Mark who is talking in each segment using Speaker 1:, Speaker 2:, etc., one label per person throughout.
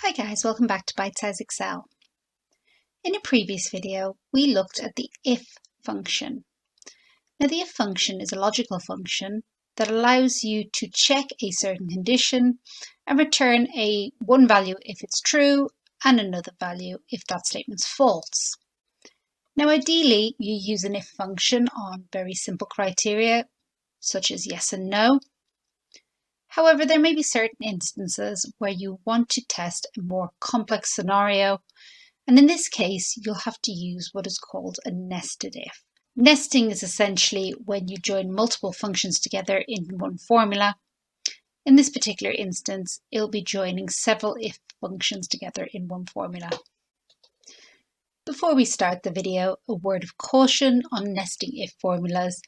Speaker 1: Hi guys, welcome back to Bitesize Excel. In a previous video, we looked at the if function. Now the if function is a logical function that allows you to check a certain condition and return one value if it's true and another value if that statement's false. Now ideally, you use an if function on very simple criteria such as yes and no. However, there may be certain instances where you want to test a more complex scenario, and in this case, you'll have to use what is called a nested if. Nesting is essentially when you join multiple functions together in one formula. In this particular instance, it'll be joining several if functions together in one formula. Before we start the video, a word of caution on nesting if formulas.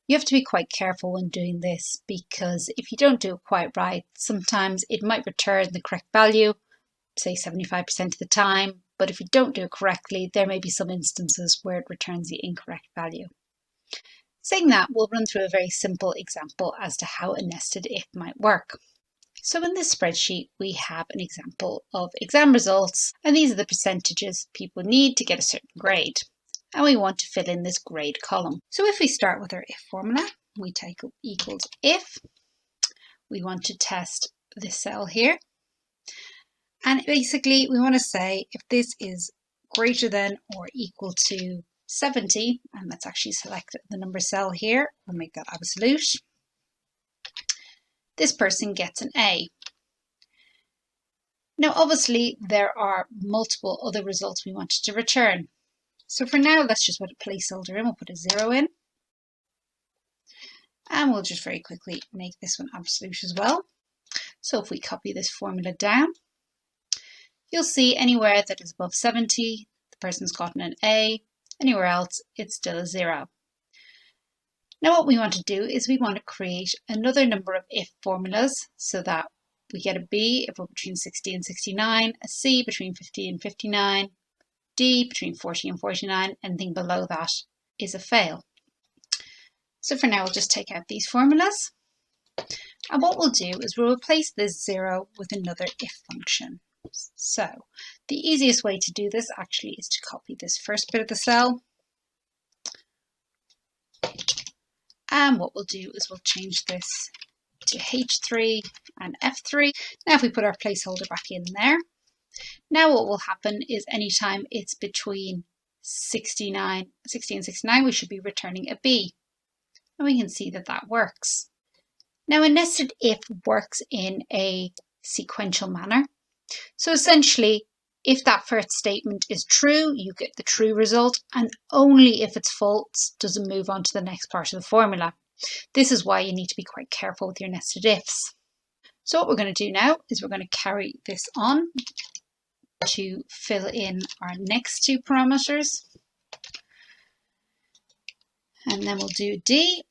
Speaker 1: You have to be quite careful when doing this because if you don't do it quite right, sometimes it might return the correct value, say 75% of the time, but if you don't do it correctly, there may be some instances where it returns the incorrect value. Saying that, we'll run through a very simple example as to how a nested if might work. So in this spreadsheet, we have an example of exam results, and these are the percentages people need to get a certain grade. And we want to fill in this grade column. So if we start with our if formula, we take equals if. We want to test this cell here. And basically we want to say if this is greater than or equal to 70, and let's actually select the number cell here, we'll make that absolute. This person gets an A. Now obviously there are multiple other results we wanted to return. So for now, let's just put a placeholder in. We'll put a 0 in. And we'll just very quickly make this one absolute as well. So if we copy this formula down, you'll see anywhere that is above 70, the person's gotten an A. Anywhere else, it's still a 0. Now what we want to do is we want to create another number of if formulas so that we get a B if we're between 60 and 69, a C between 50 and 59, D between 40 and 49, anything below that is a fail. So for now, we'll just take out these formulas. And what we'll do is we'll replace this 0 with another if function. So the easiest way to do this actually is to copy this first bit of the cell. And what we'll do is we'll change this to H3 and F3. Now if we put our placeholder back in there, now what will happen is anytime it's between 60 and 69, we should be returning a B. And we can see that that works. Now a nested if works in a sequential manner. So essentially, if that first statement is true, you get the true result, and only if it's false does it move on to the next part of the formula. This is why you need to be quite careful with your nested ifs. So what we're going to do now is we're going to carry this on to fill in our next two parameters. And then we'll do D,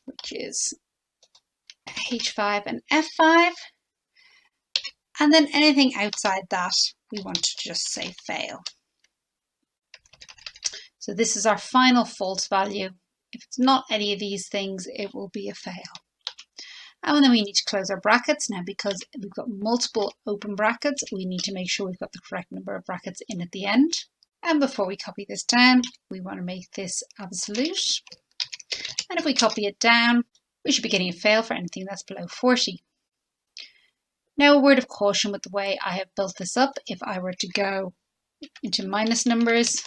Speaker 1: which is H5 and F5. And then anything outside that, we want to just say fail. So this is our final false value. If it's not any of these things, it will be a fail. And then we need to close our brackets. Now, because we've got multiple open brackets, we need to make sure we've got the correct number of brackets in at the end. And before we copy this down, we want to make this absolute. And if we copy it down, we should be getting a fail for anything that's below 40. Now, a word of caution with the way I have built this up. If I were to go into minus numbers,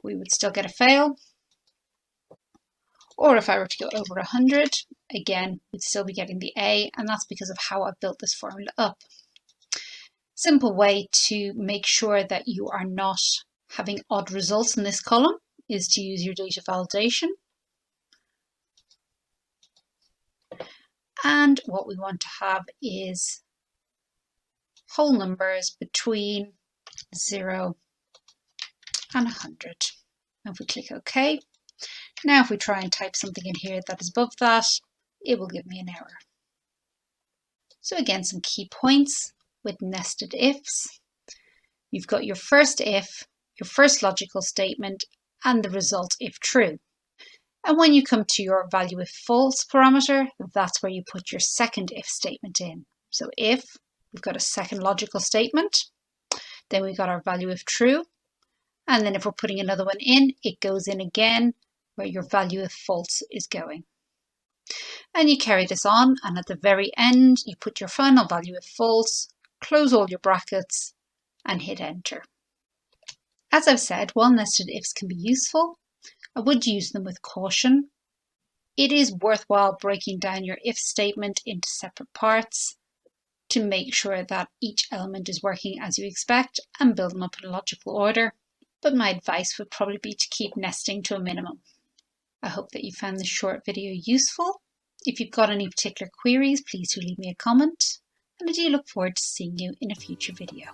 Speaker 1: we would still get a fail. Or if I were to go over 100, again, we'd still be getting the A, and that's because of how I've built this formula up. Simple way to make sure that you are not having odd results in this column is to use your data validation. And what we want to have is whole numbers between 0 and 100. And if we click OK, now if we try and type something in here that is above that, it will give me an error. So again, some key points with nested ifs. You've got your first if, your first logical statement, and the result if true. And when you come to your value if false parameter, that's where you put your second if statement in. So if we've got a second logical statement. Then we've got our value if true. And then if we're putting another one in, it goes in again where your value if false is going. And you carry this on, and at the very end, you put your final value if false, close all your brackets, and hit enter. As I've said, while nested ifs can be useful, I would use them with caution. It is worthwhile breaking down your if statement into separate parts to make sure that each element is working as you expect and build them up in a logical order. But my advice would probably be to keep nesting to a minimum. I hope that you found this short video useful. If you've got any particular queries, please do leave me a comment, and I do look forward to seeing you in a future video.